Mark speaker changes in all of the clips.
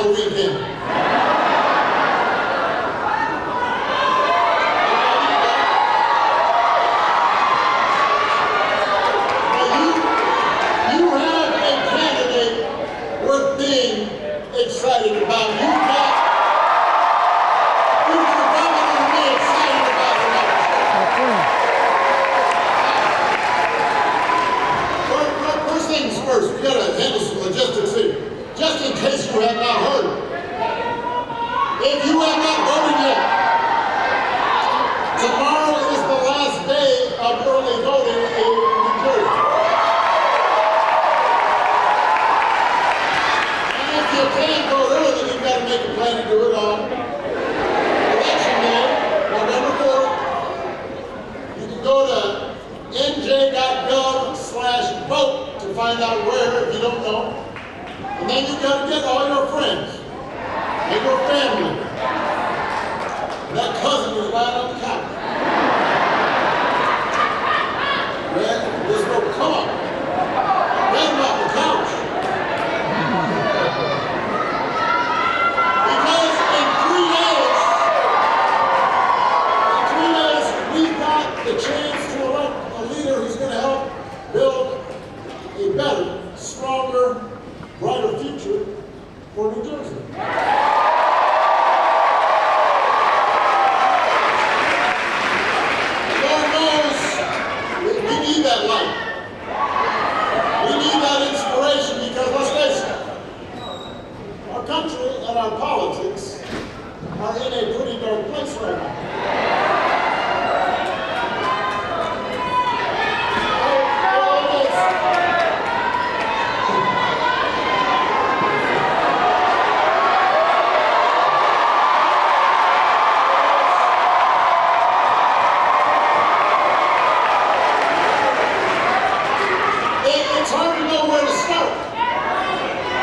Speaker 1: Halloween candy. You have a candidate worth being excited about. You've got future governor to be excited about the First things first, we got to handle some logistics here. Just in case you have not heard, if you have not voted yet, tomorrow is the last day of early voting in New Jersey. And if you can't vote early, you've got to make a plan to do it on election day, November 4th. You can go to nj.gov/vote to find out where, if you don't know. And then you've got to get all your friends and your family. That cousin is lying on the couch. There's no come on. Get him off the couch. Because in 3 days, we've got the chance to elect a leader who's going to help build a better, stronger, brighter future for New Jersey. Lord knows we need that light. We need that inspiration because, let's face it, our country and our politics are in a pretty dark place right now. It's hard to know where to start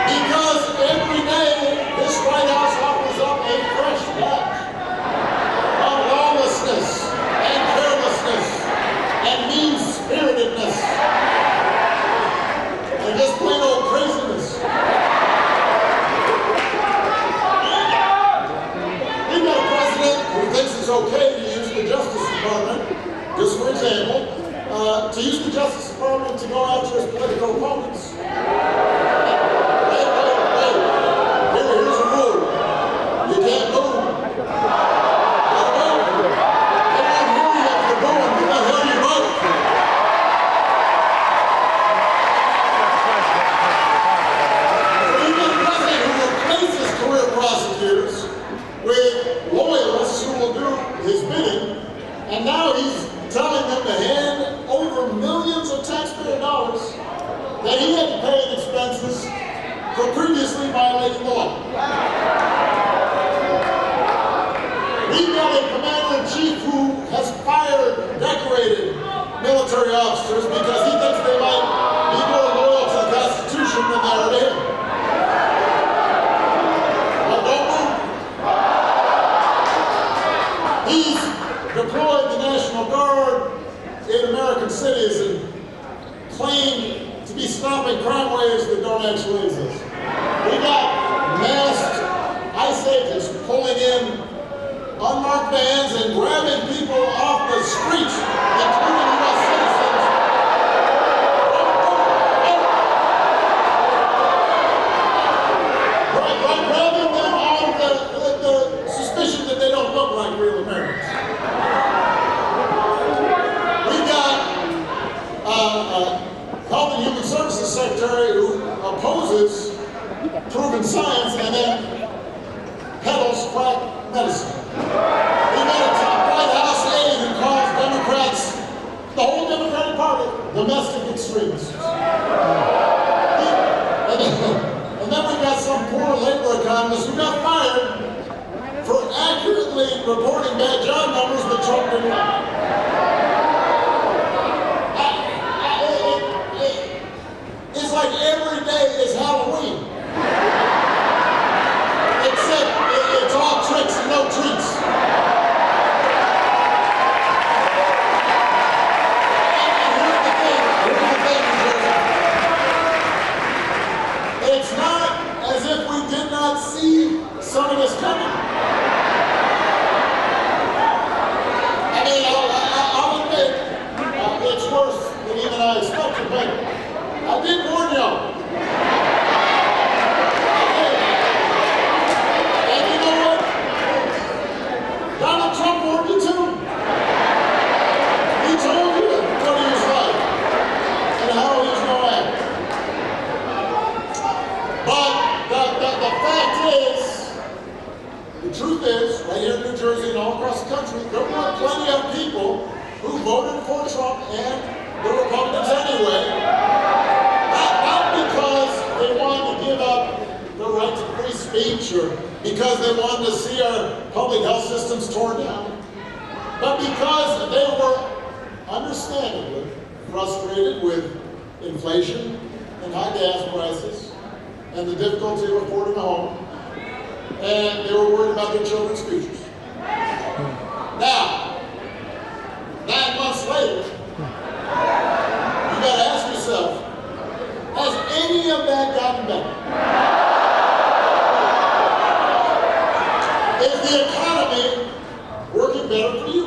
Speaker 1: because every day this White House offers up a fresh batch of lawlessness and carelessness and mean-spiritedness and just plain old craziness. We've got a president who thinks it's okay to use the Justice Department, just for example, to use the Justice Department to go after his political opponents. Wait. Here's a rule. You can't move. They won't hear you if you're going. Who the hell you vote? So you get a president who replaces career prosecutors with loyalists who will do his bidding, and now he's telling them to hand over millions of taxpayer dollars that he had to pay in expenses for previously violating the law. We've got a commander-in-chief who has fired decorated military officers because he thinks they might be more loyal to the Constitution than they are to him. Well, don't move. He's deployed the National Guard in American cities and claimed to be stopping crime waves that don't actually exist. We got masked ICE agents pulling in unmarked vans and grabbing people off the streets, including U.S. citizens. Grabbing them on the suspicion that they don't look like real Americans. Health and Human Services Secretary who opposes proven science and then peddles quack medicine. We got a top White House aide who calls Democrats, the whole Democratic Party, domestic extremists. And then we got some poor labor economist who got fired for accurately reporting bad job numbers that Trump didn't like. It's like every day is Halloween. Except it's all tricks and no treats. And here's the thing, It's not as if we did not see some of this coming. I mean, I'll admit, it's worse than even I expected, but I did warn y'all. And you know what? Donald Trump warned you too. He told you what he was like and how he was going to act. But the fact is, the truth is, right here in New Jersey and all across the country, there were plenty of people who voted for Trump and the Republicans anyway, not because they wanted to give up the right to free speech or because they wanted to see our public health systems torn down, but because they were understandably frustrated with inflation and high gas prices and the difficulty of affording a home, and they were worried about their children's futures. Now, 9 months later, you gotta ask yourself, has any of that gotten better? Is the economy working better for you?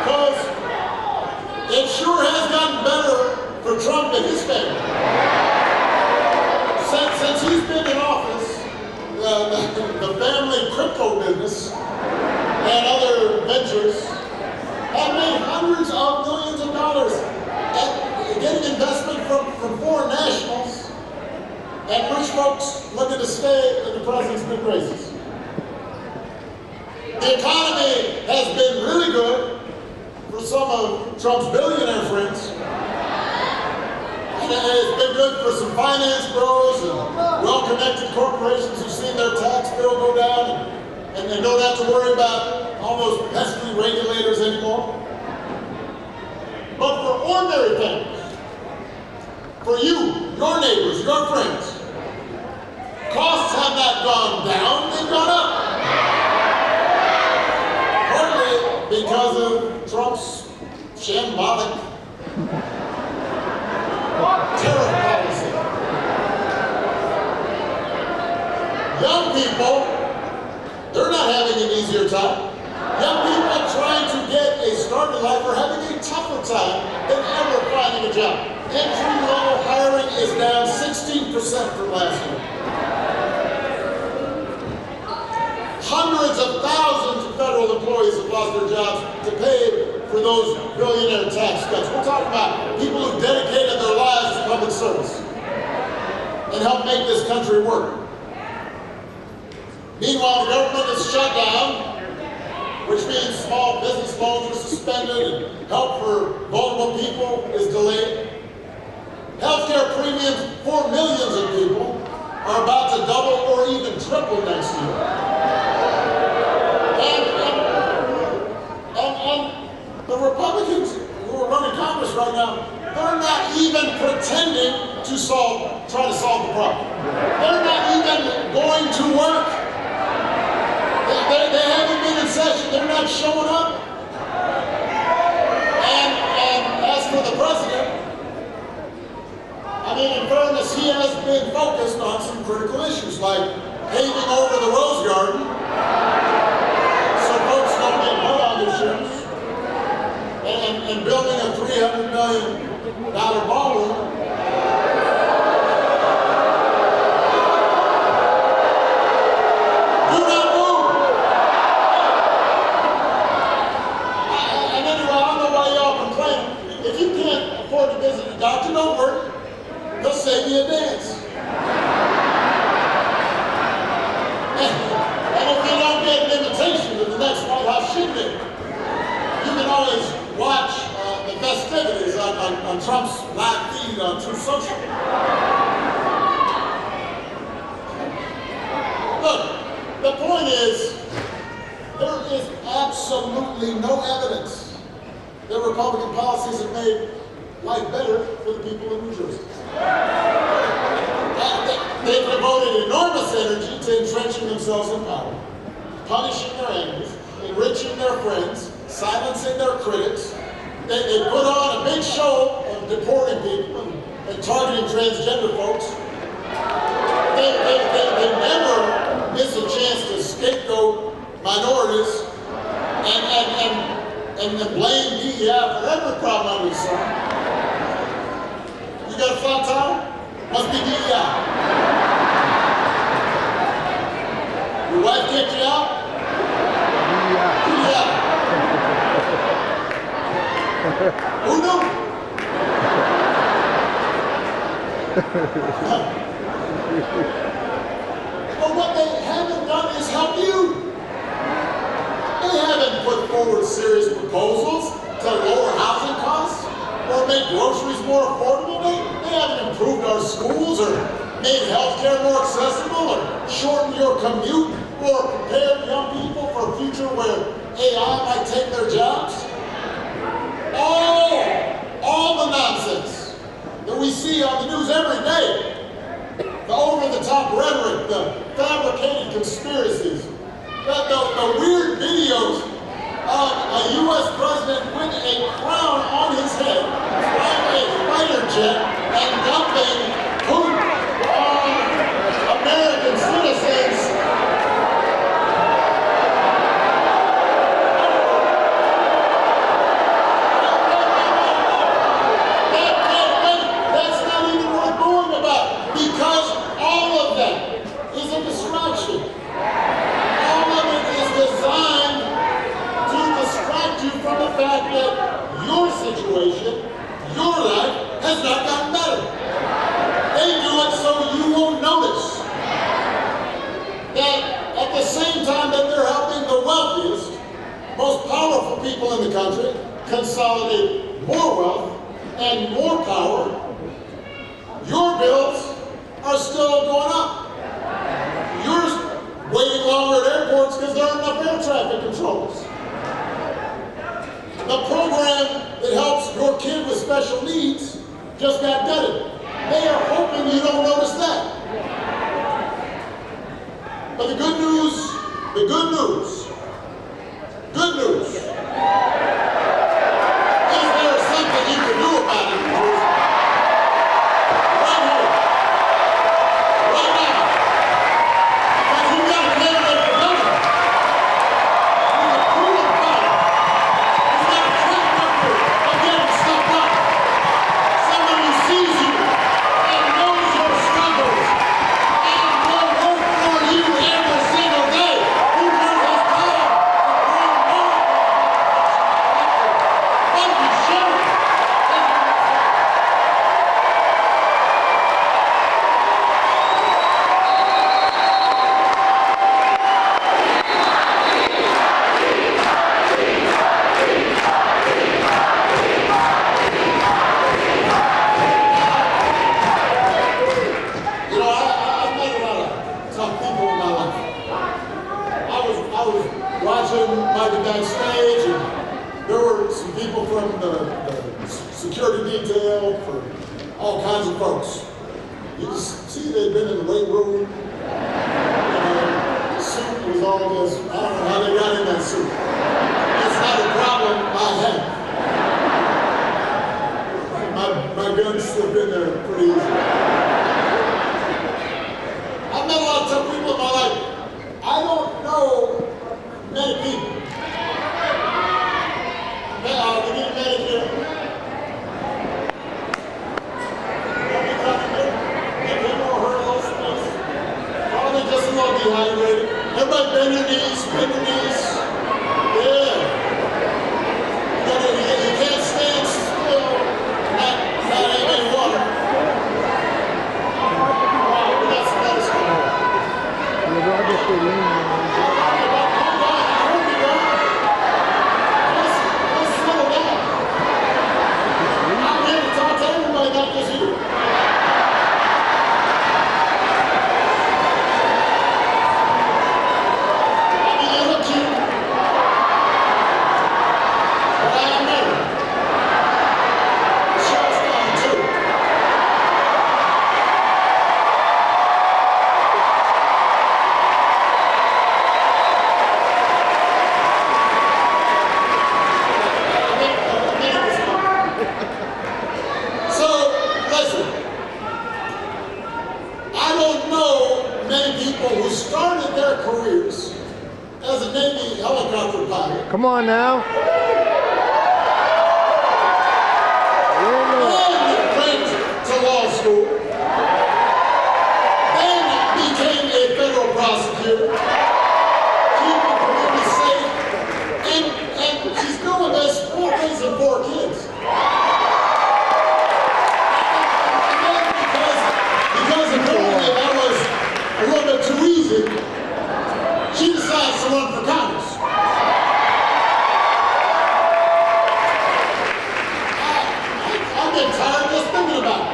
Speaker 1: Because it sure has gotten better for Trump and his family. Since he's been in office, the family crypto business and other ventures have made hundreds of millions of dollars at getting investment from foreign nationals and rich folks looking to stay in the president's good graces. The economy has been really good for some of Trump's billionaire friends. And it's been good for some finance bros and well-connected corporations who've seen their tax bill go down and they don't have to worry about all those pesky regulators anymore. But for ordinary families, for you, your neighbors, your friends, costs have not gone down, they've gone up. Partly because of Trump's shambolic tariff policy. Young people, they're not having an easier time. Young people trying to get a start in life are having a tougher time than ever finding a job. Entry-level hiring is down 16% from last year. Hundreds of thousands of federal employees have lost their jobs to pay for those billionaire tax cuts. We're talking about people who dedicated their lives to public service and helped make this country work. Meanwhile, the government is shut down, which means small business loans are suspended and help for vulnerable people is delayed. Healthcare premiums for millions of people are about to double or even triple next year. And the Republicans who are running Congress right now, they're not even pretending to try to solve the problem. They're not even going to work. They haven't been in session. They're not showing up. And as for the president, I mean, in fairness, he has been focused on some critical issues like paving over the Rose Garden so folks don't get mud on their shoes, and building a $300 million ballroom. Do not move! And anyway, I don't know why y'all complain. If you can't afford to visit a doctor, don't worry. They'll save you a dance. And if you don't get an invitation to the next White House shindig, you can always watch the festivities on Trump's live feed on Truth Social. Look, the point is, there is absolutely no evidence that Republican policies have made life better for the people of New Jersey. They've devoted enormous energy to entrenching themselves in power, punishing their enemies, enriching their friends, silencing their critics. They put on a big show of deporting people and targeting transgender folks. They Wife kicked you out? Yeah. Who knew? But what they haven't done is help you. They haven't put forward serious proposals to lower housing costs or make groceries more affordable. They haven't improved our schools or made healthcare more accessible or shortened your commute or prepared young people for a future where AI might take their jobs. All the nonsense that we see on the news every day, the over-the-top rhetoric, the fabricated conspiracies, the weird videos of a U.S. president with a crown on his head, flying a fighter jet and dumping poop on American citizens. That's not even worth going about, because all of that is a distraction. All of it is designed to distract you from the fact that your situation, your life, has not gotten better. They do it so you won't notice that at the same time that they're helping the wealthiest, most powerful people in the country consolidate more wealth and more power, your bills are still going up. Yours waiting longer at airports because there aren't enough air traffic controllers. The program that helps your kid with special needs just got gutted. They are hoping you don't notice that. But the good news is there something you can do about it? Right here, right now. Because you've got a candidate for governor. He's a proven fighter. He's got a track record of getting stuff done. Someone who sees you and knows your struggles and will work for you every single day. Who knows his time to bring more Mikie Sherrill. You know, I've met a lot of tough people in my life. I was watching Mikie backstage, and there were some people from the security detail, for all kinds of folks. You just see they'd been in the weight room. The suit was all this, I don't know how they got in that suit. That's not a problem I have. My gun slipped in there pretty easy. I've met a lot of tough people in my life. I don't know many people. They get mad here. Don't be coming here. Get him or her a little space. Probably just a little dehydrated. Everybody bend your knees, bend your knees. Yeah. You can't stand still, not have any water. Wow, we got some medicine. Let's settle down. I'm here to talk to everybody, not just you. I mean, you look cute. But I am married. The show's gone too. So, listen, I don't know many people who started their careers as a Navy helicopter pilot,
Speaker 2: Come on now.
Speaker 1: then went to law school, then became a federal prosecutor, easy, she decides to run for Congress. I've been tired just thinking about it.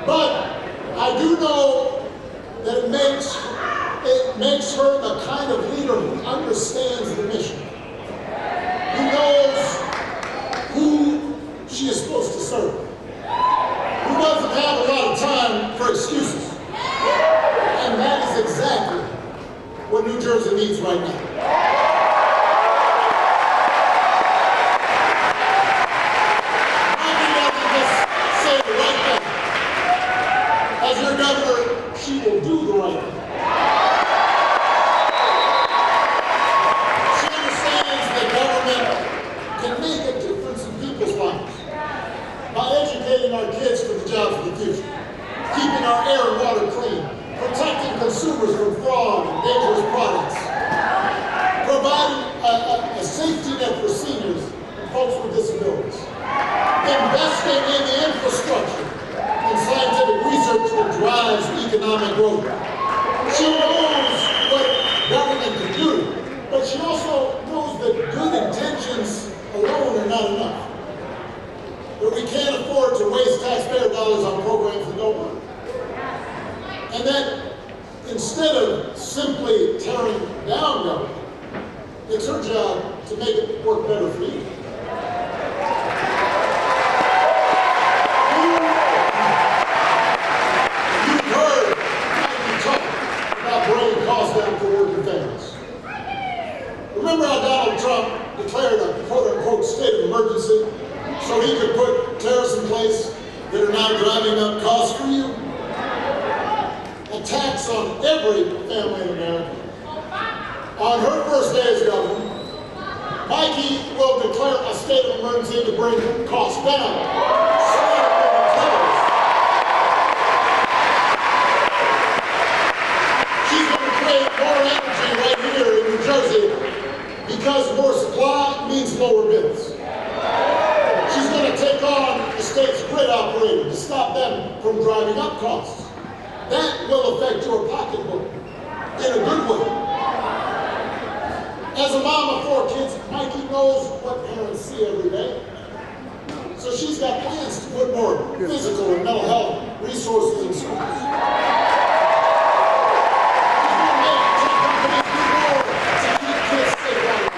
Speaker 1: But I do know that it makes her the kind of leader who understands the mission, who knows who she is supposed to serve, who doesn't have a lot of time for excuses. And that is exactly what New Jersey needs right now. Mikie doesn't just say the right thing. As your governor, she will do the right thing. She understands that government can make a difference in people's lives by educating our kids for the jobs of the future, keeping our air and water clean, protecting consumers from fraud and dangerous products, providing a safety net for seniors and folks with disabilities, investing in the infrastructure and scientific research that drives economic growth. She knows what government can do, but she also knows that good intentions alone are not enough. That we can't afford to waste taxpayer dollars on programs that don't work. And that instead of simply tearing down government, it's her job to make it work better for you. You've heard Mikie talk about bringing costs down for working families. Remember how Donald Trump declared a quote-unquote state of emergency so he could put tariffs in place that are now driving up costs for you? A tax on every family in America. On her first day as governor, Mikie will declare a state of emergency to bring costs down. She's going to create more energy right here in New Jersey because more supply means lower bills. She's going to take on the state's grid operator to stop them from driving up costs. That will affect your pocketbook in a good way. As a mom of 4 kids, Mikie knows what parents see every day. So she's got plans to put more physical and mental health resources in schools. She's going to make tech companies do more to keep kids safe out there.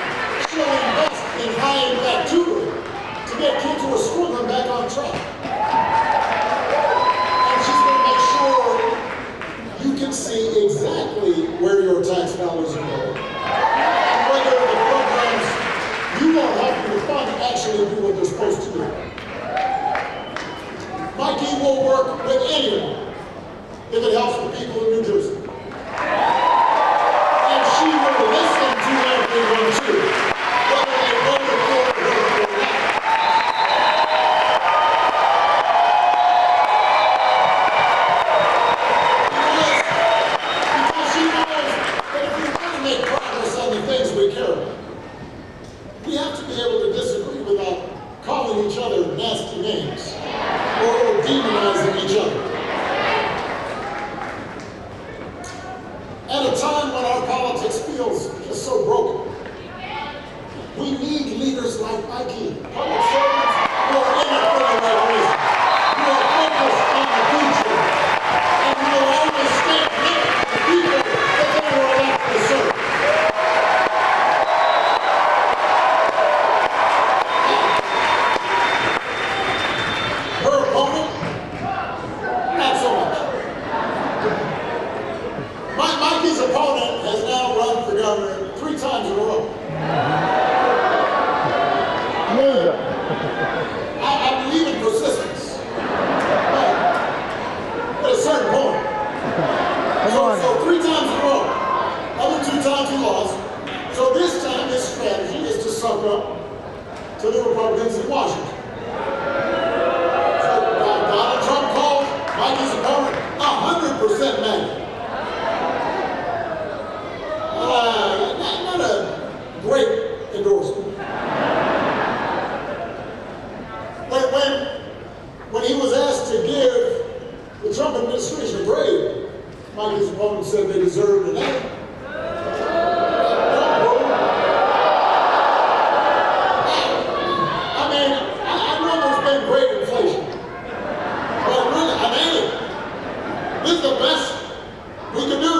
Speaker 1: She'll invest in high-impact tutoring to get kids who are struggling back on track. And she's going to make sure you can see exactly where your tax dollars are going. And whether the programs you want help you to fund actually do what they're supposed to do. Mikie will work with anyone if it helps the people in New Jersey. And she will listen to everyone too, whether they voted for her or not. Because she knows that if we want to make progress on the things we care about, we have to be able to disagree without calling each other nasty names or demonizing each other. At a time when our politics feels just so broken, we need leaders like Mikie, public servants who are in it for the right reason, who are focused on the future, and who will always stand next to the people that they were elected to serve. Her opponent, not so much. Mikie's opponent has now run for governor 3 times in a row. I believe in persistence. But at a certain point. So 3 times in a row. Other 2 times he lost. So this time his strategy is to suck up to the Republicans in Washington. So Donald Trump called Mikie's opponent 100% MAGA. Not a great endorsement. When he was asked to give the Trump administration a grade, Mikey's opponent said they deserved an A. I mean, I know there's been great inflation, but really, an A. This is the best we can do.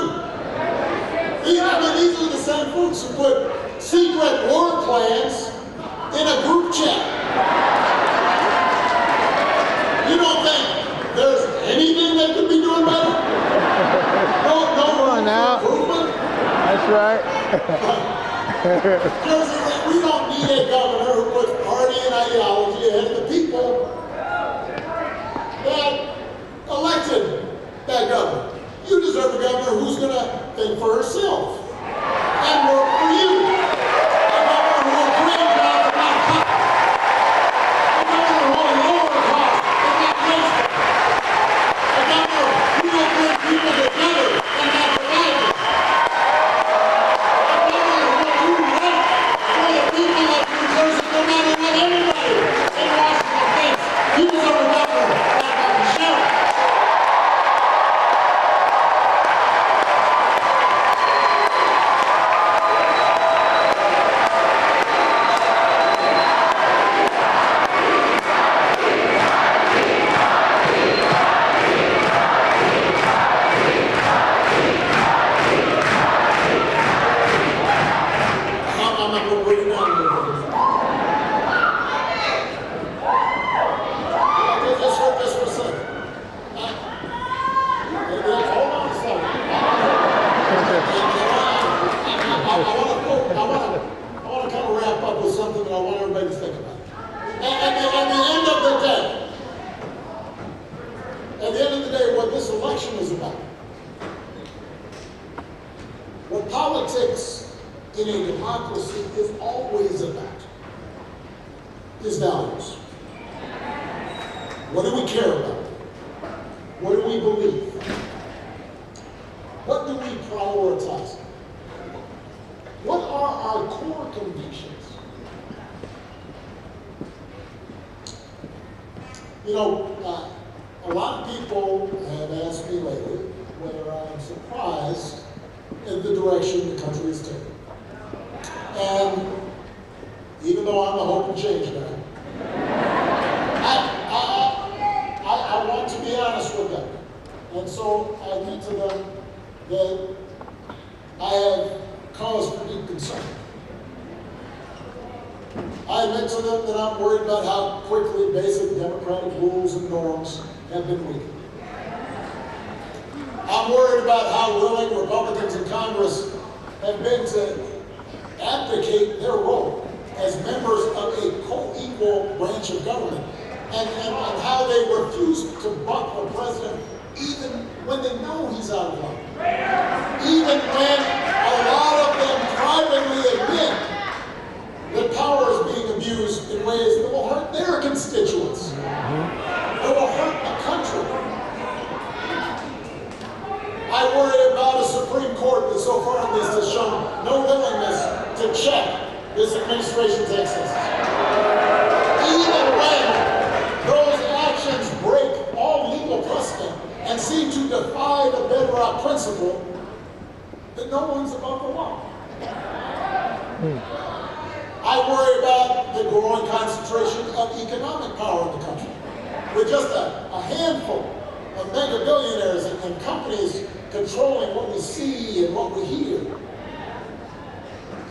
Speaker 1: These are the same folks who put secret war plans in a group chat. You don't think there's anything they could be doing better? No
Speaker 2: Come on now.
Speaker 1: improvement?
Speaker 2: That's right.
Speaker 1: We don't need a governor who puts party and ideology ahead of the people that elected that governor. You deserve a governor who's going to think for herself and work for you. A governor who will create jobs and not cut. A governor who will lower costs and not raise them. A governor who will bring people together and not divide them. A governor who will do right for the people of New Jersey no matter what anybody in Washington thinks. You deserve a governor like Mikie Sherrill. I'm not going to bring it down a little bit. Just for a second. Hold on a second. I want to kind of wrap up with something that I want everybody to think about. At the end of the day, what this election is about, what politics in a democracy is always about, is values. What do we care about? What do we believe? What do we prioritize? What are our core convictions? You know, a lot of people have asked me lately whether I'm surprised at the direction the country is taking. And even though I'm a hope and change guy, I want to be honest with them. And so I admit to them that I have cause for deep concern. I admit to them that I'm worried about how quickly basic democratic rules and norms have been weakened. I'm worried about how willing Republicans in Congress have been to abdicate their role as members of a co-equal branch of government, and how they refuse to buck the president even when they know he's out of line. Even when a lot of them privately admit that power is being abused in ways that will hurt their constituents, that will hurt the country. I worry about a Supreme Court that so far in this has shown no willingness to check this administration's excesses. Even when those actions break all legal precedent and seem to defy the bedrock principle that no one's above the law. I worry about the growing concentration of economic power in the country, with just a handful of mega billionaires and companies controlling what we see and what we hear.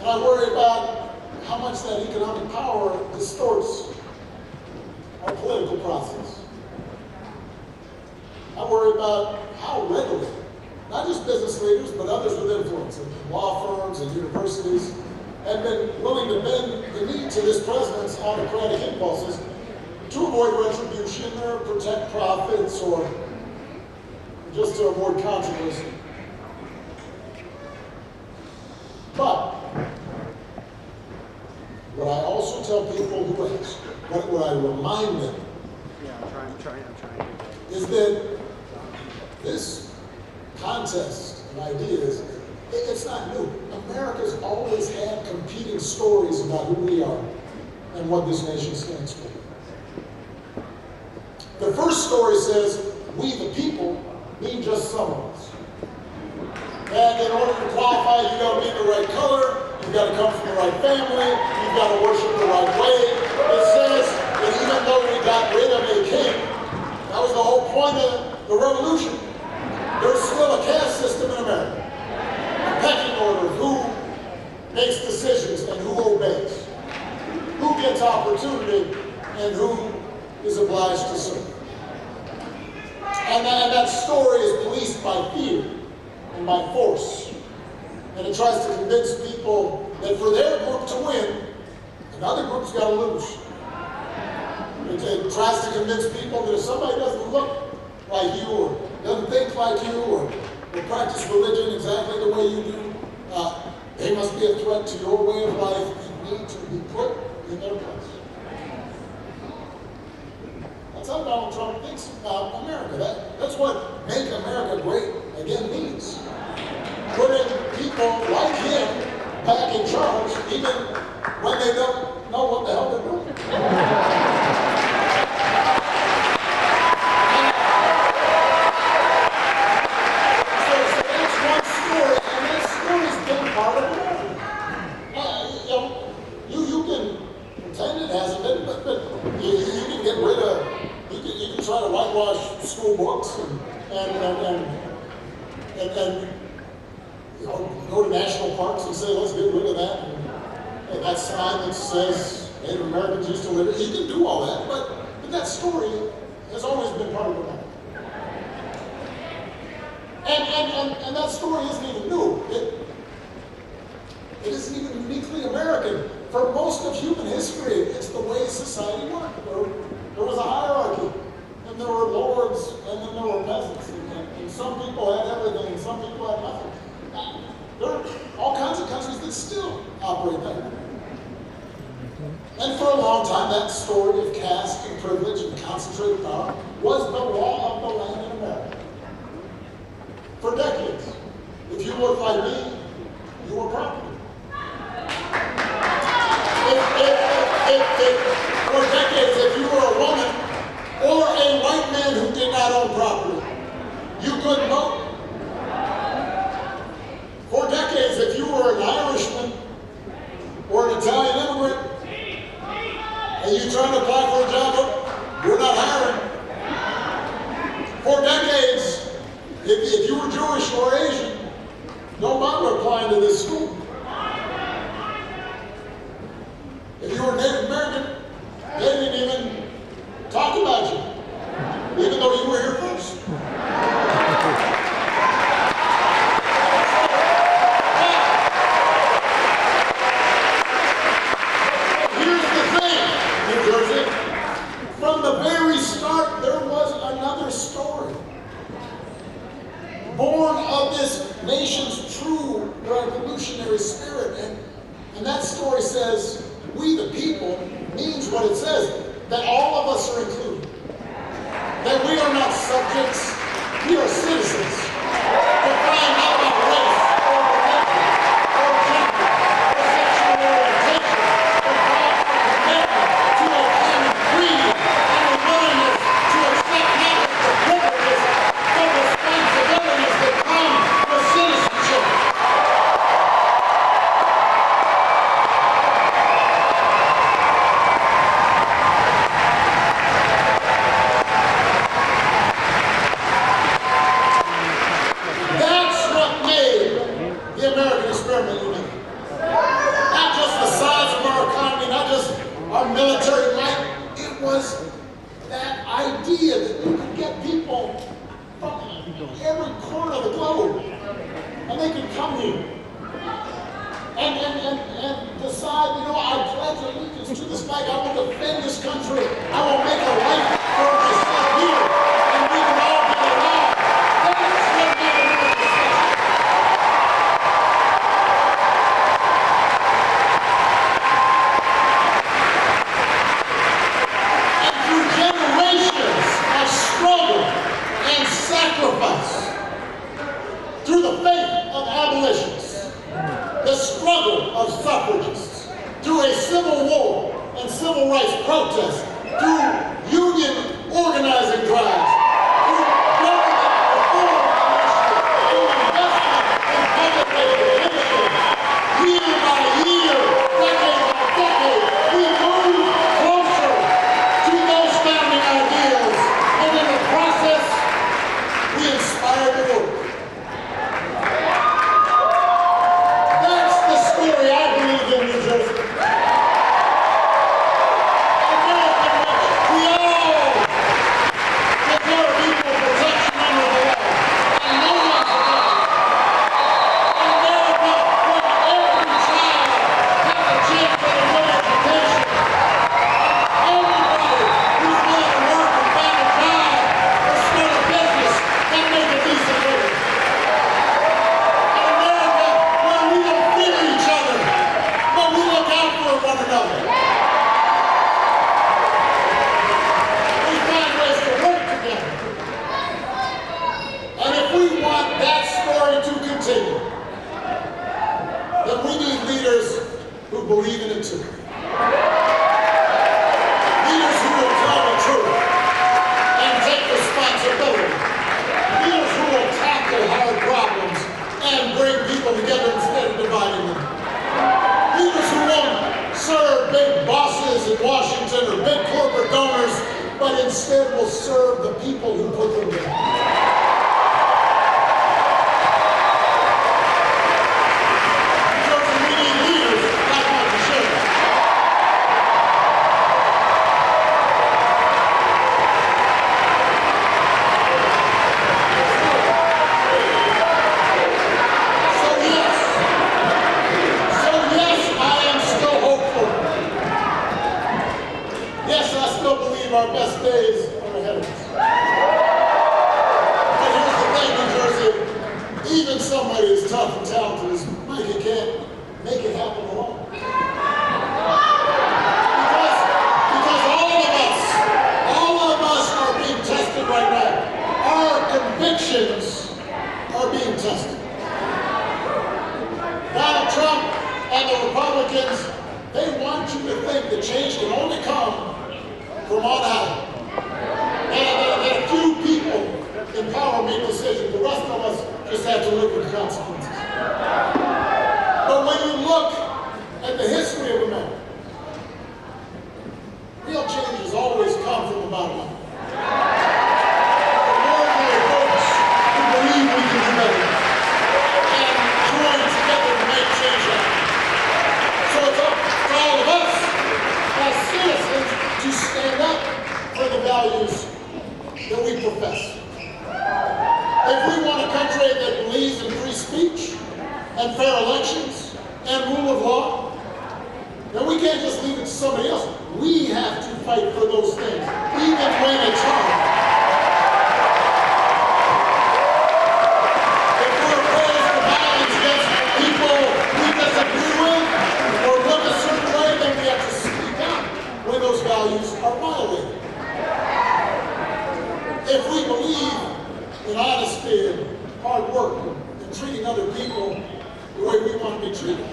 Speaker 1: And I worry about how much that economic power distorts our political process. I worry about how readily, not just business leaders, but others with influence, and law firms and universities, have been willing to bend the knee to this president's autocratic impulses to avoid retribution or protect profits or just to avoid controversy. But what I also tell people who ask, what I remind them,
Speaker 2: I'm trying.
Speaker 1: is that this contest of ideas, it's not new. America's always had competing stories about who we are and what this nation stands for. The first story says, we the people mean just some of us. that in order to qualify, you got to be the right color, you've got to come from the right family, you've got to worship the right way. It says that even though we got rid of a king, that was the whole point of the revolution. There's still a caste system in America. A pecking order of who makes decisions and who obeys. Who gets opportunity and who is obliged to serve. And that story is policed by fear and by force. And it tries to convince people that for their group to win, another group's got to lose. It tries to convince people that if somebody doesn't look like you or doesn't think like you or practice religion exactly the way you do, they must be a threat to your way of life and need to be put in their place. That's how Donald Trump thinks about America. That's what Make America Great Again means. Putting people like him back in charge even when they don't know what the hell they're doing. Try to whitewash school books and you know, go to national parks and say, let's get rid of that. And that sign that says Native Americans used to live. You can do all that, but that story has always been part of America. And that story isn't even new. It isn't even uniquely American. For most of human history, it's the way society worked. There was a hierarchy. And there were lords, and then there were peasants, and some people had everything, and some people had nothing. There are all kinds of countries that still operate that way. And for a long time, that story of caste and privilege and concentrated power was the law of the land in America. For decades, if you looked like me, you were property. For decades, if you were a woman, or a white man who did not own property, you couldn't vote. For decades, if you were an Irishman or an Italian immigrant, and you tried to apply for a job, we're not hiring. For decades, if you were Jewish or Asian, don't bother applying to this school. If you were Native American, they didn't even talk about you, even though you were here first. Here's the thing, New Jersey. From the very start, there was another story. Born of this nation's true revolutionary spirit. And that story says, we the people, means what it says. That all of us are included. That we are not subjects, we are citizens. Defined not by race or religion or gender or sexual orientation, but by our commitment to a common creed and a willingness to accept not just the privileges, but responsibilities that come with citizenship. Military might, it was that idea that you could get people from every corner of the globe and they could come here and decide, you know, I pledge allegiance to this flag, I will defend this country, I will make a life for myself here, and we can all get along. That's what made America special. Through the faith of abolitionists, the struggle of suffragists, through a civil war and civil rights protests, through union organizing drives, through government reform initiatives, through investment in instead will serve the people who put them there. Because we need leaders like Mikie Sherrill. So yes, I am still hopeful. Yes, I still believe our best days are ahead of us. But here's the thing, New Jersey, even somebody as tough and talented as Mikie can't make it happen alone. Because all of us are being tested right now. Our convictions are being tested. Donald Trump and the Republicans, they want you to think that change can only come from on high. And a few people in power make decisions. The rest of us just have to live with the consequences. But when you look at the history of America, real change has always come from the bottom up. From ordinary folks who believe we can do better and join together to make change happen. So it's up to all of us as citizens to stand up for the values that we profess. If we want a country that believes in free speech and fair elections and rule of law, then we can't just leave it to somebody else. We have to fight for those things, even when it's hard. If we're opposed to violence against people we disagree with or look a certain way, then we have to speak out when those values are violated. If we believe in honesty and hard work and treating other people the way we want to be treated,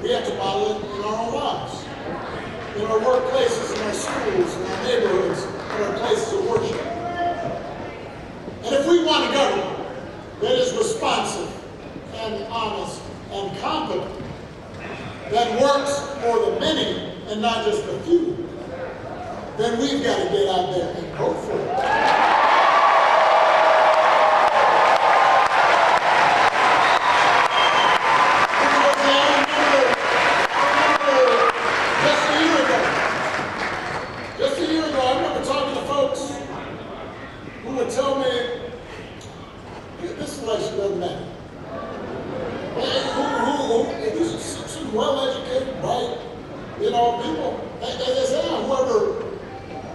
Speaker 1: we have to model it in our own lives, in our workplaces, in our schools, in our neighborhoods, in our places of worship. And if we want a government that is responsive and honest and competent, that works for the many and not just the few, then we've got to get out there and vote for it. Just a year ago, I remember talking to folks who would tell me, this election doesn't matter. These are well-educated, bright, people. They say, whoever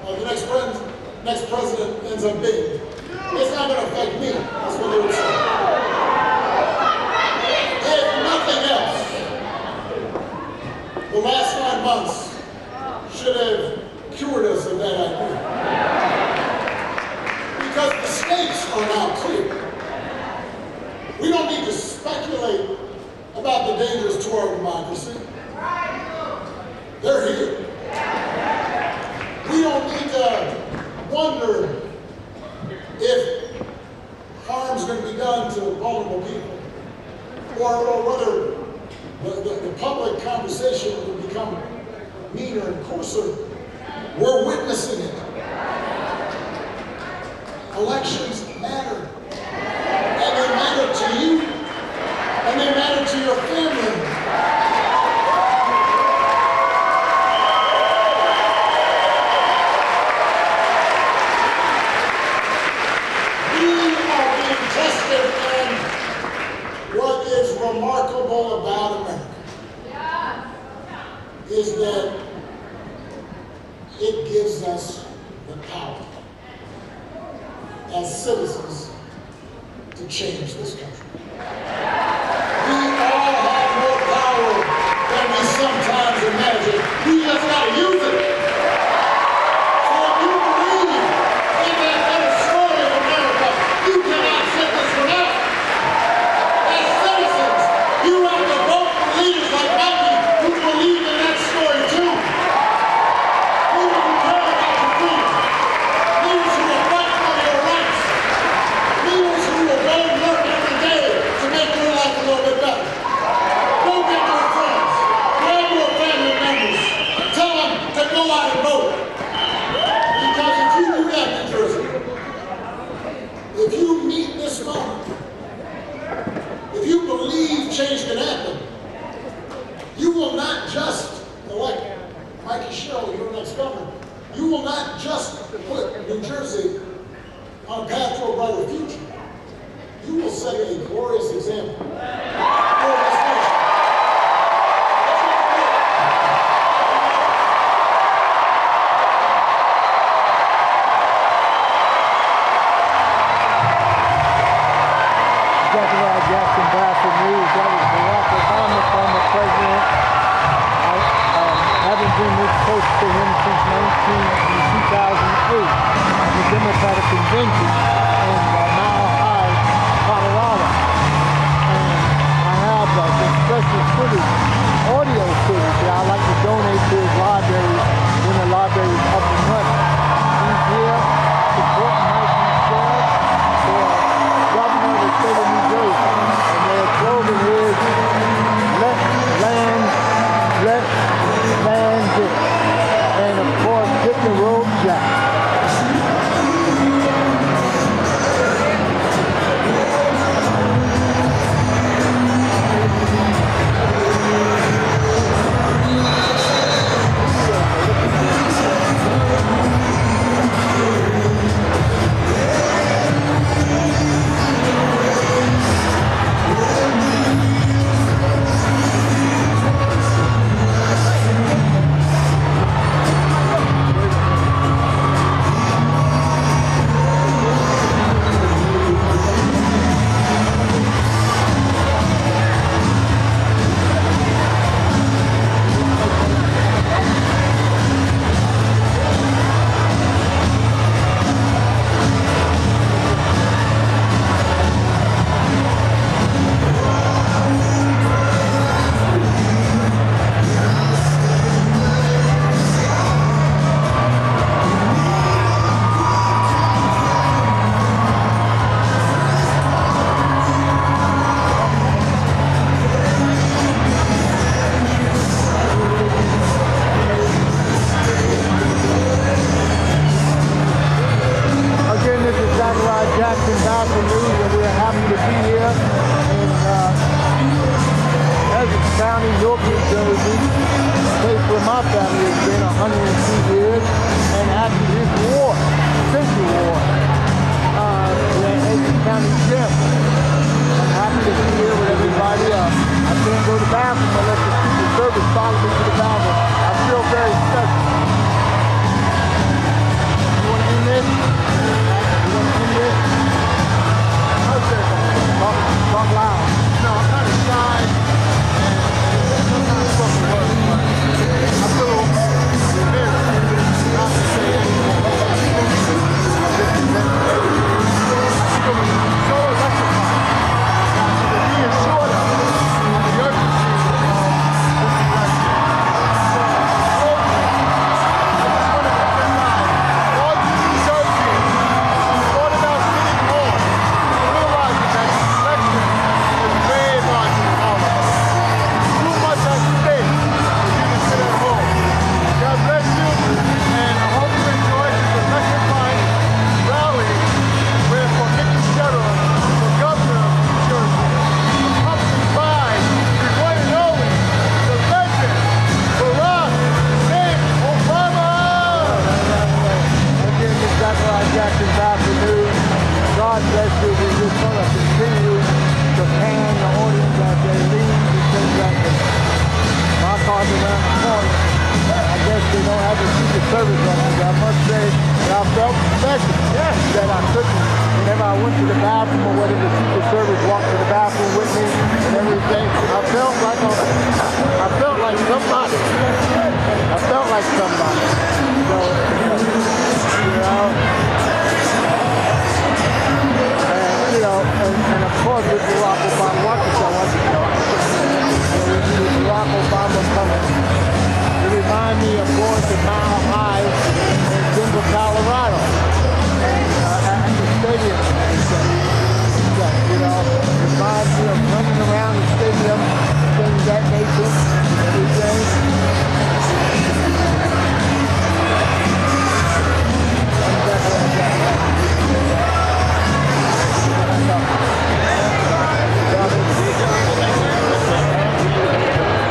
Speaker 1: the next president ends up being, it's not going to affect me. That's what they would say. If nothing else, the last 9 months should have cured us of that idea. Because the stakes are now clear. We don't need to speculate about the dangers to our democracy. They're here. We don't need to wonder if harm's going to be done to vulnerable people, or whether the public conversation will become meaner and coarser. We're witnessing it. Elections matter. And they matter to you. And they matter to your family. We are being tested, and what is remarkable about America is that it gives us the power as citizens to change this country. We all have more power than we sometimes imagine. We just got to use it. So if you believe in that better story of America, you cannot sit this one out. As citizens, you have to vote for leaders like Mikie who believe in that story too. Go get your friends, grab your family members, tell them just elect Mikie Sherrill, your next governor. You will not just put New Jersey on a path to a brighter future. You will set a glorious example for this nation.
Speaker 2: Jackson BASA News. That was Barack Obama, former president. I haven't been this close to him since 2008 at the Democratic Convention in Mile High, Colorado. And I have some special footage, audio footage that I'd like to donate to his library when the library is up and running. He's here supporting Mikie Sherrill for governor of the state of New Jersey. And their slogan is, let land get. And of course, hit the road jack. Jackson BASA News, and we're happy to be here in Essex County, Newark, New Jersey. The place where my family has been 102 years, and after this war, Central War, we're in Essex County Gym. I'm happy to be here with everybody. I can't go to the bathroom unless the Secret Service follows me to the bathroom. I feel very special. You want to end this? Talk loud. No, I'm kind of shy and sometimes fucking words, but I feel embarrassed not to say anything. I feel so electrified to be assured of the urgency of this election. So, I just want to emphasize all you New Jerseyans who thought about sitting home, realizing that this election is very large in all of us. Too much at stake for you to sit at home. God bless you, and I hope you enjoy this electrifying rally where for Mikie Sherrill, for governor of New Jersey, accompanied by the one and only, the legend, Barack Obama! Again, this is Dr. Jackson BASA News. God bless you. We just want to continue to pan the audience as they leave, because that my car's around the corner. I guess they don't have the Secret Service on me. I must say that I felt special that I couldn't. Whenever I went to the bathroom or whether the Secret Service walked to the bathroom with me and everything, I felt like somebody. I felt like somebody. So, and of course with Barack Obama, watch yourself. With Barack Obama coming, it reminds me of going to Mile High in Denver, Colorado, at the stadium. It reminds me of running around the stadium, things of that nature, everything.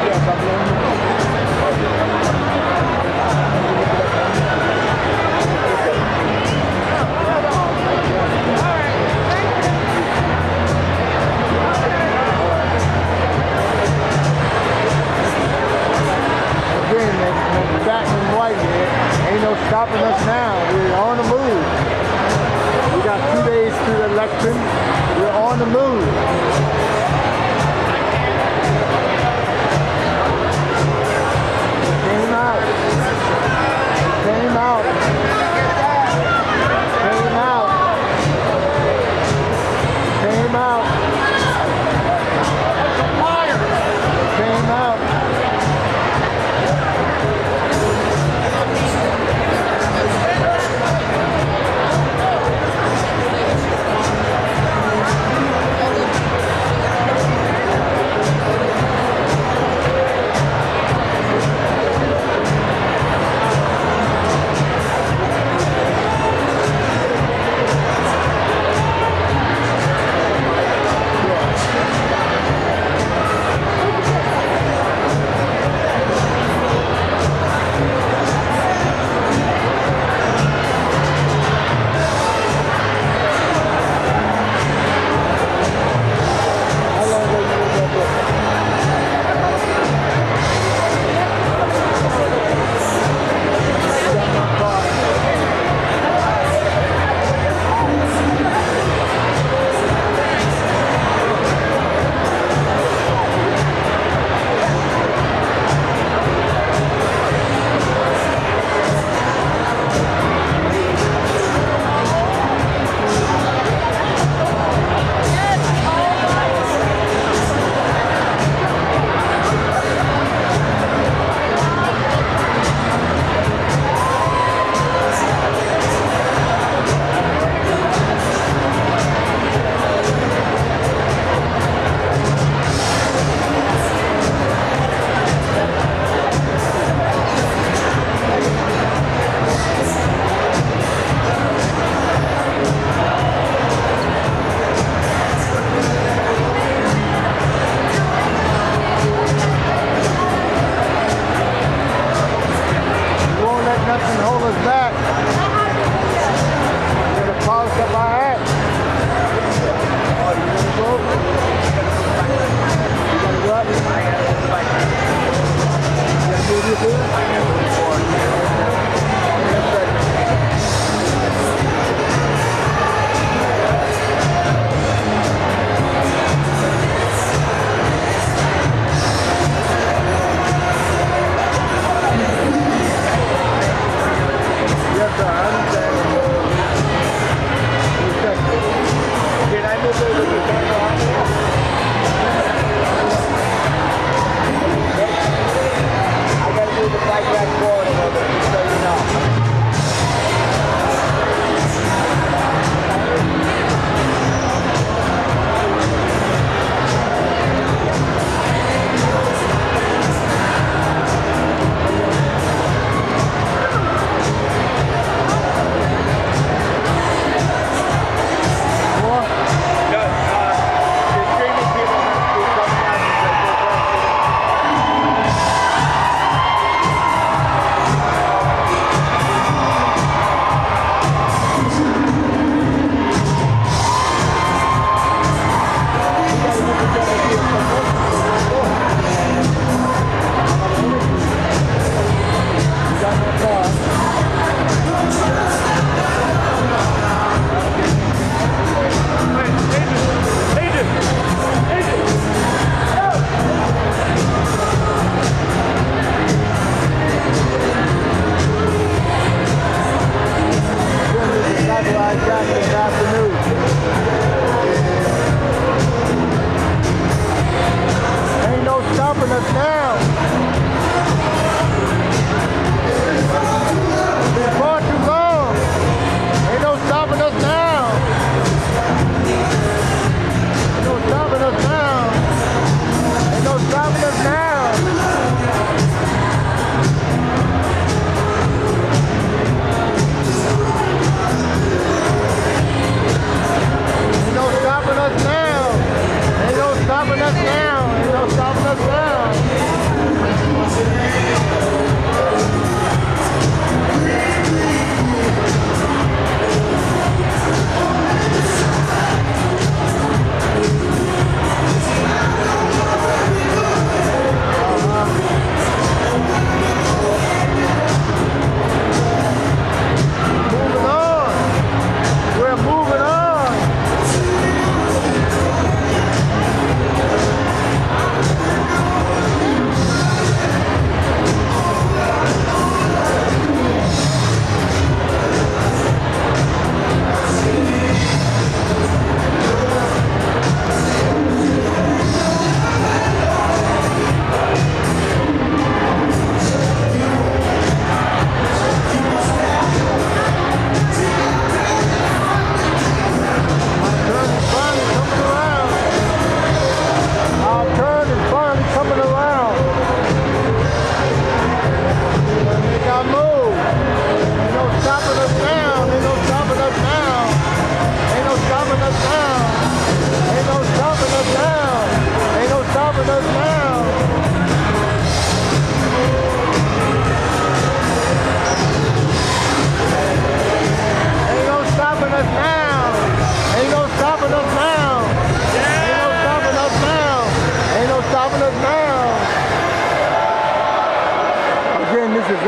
Speaker 2: Yeah,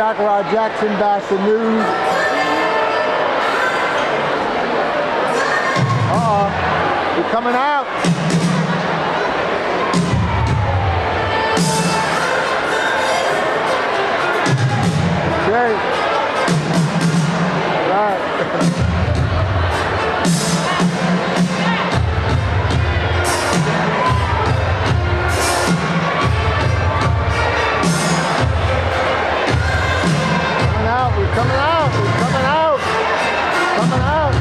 Speaker 2: Zachariah Jackson, BASA News. We're coming out. Okay. All right. We're coming out. We're coming out. Coming out.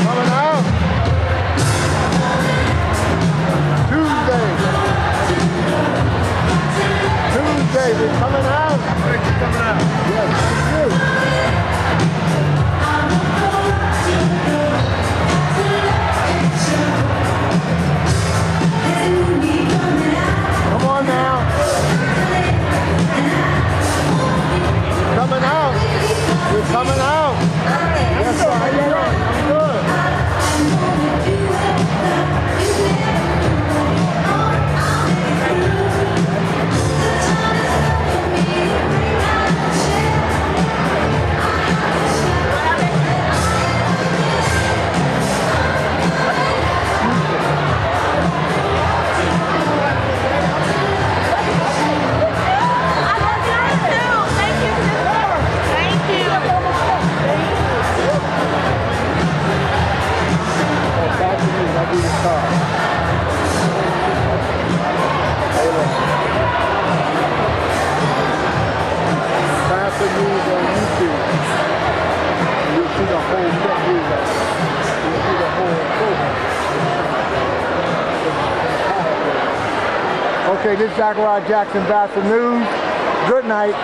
Speaker 2: Coming out. Tuesday. We're coming out. We're coming out. Yes, thank you. Come on now. Coming out. We're coming out. Yes, sir. How you doing? I'm good. BASA News on YouTube. You'll see the whole news. You'll see the whole program. Okay, this is Zachariah Jackson, BASA News. Good night.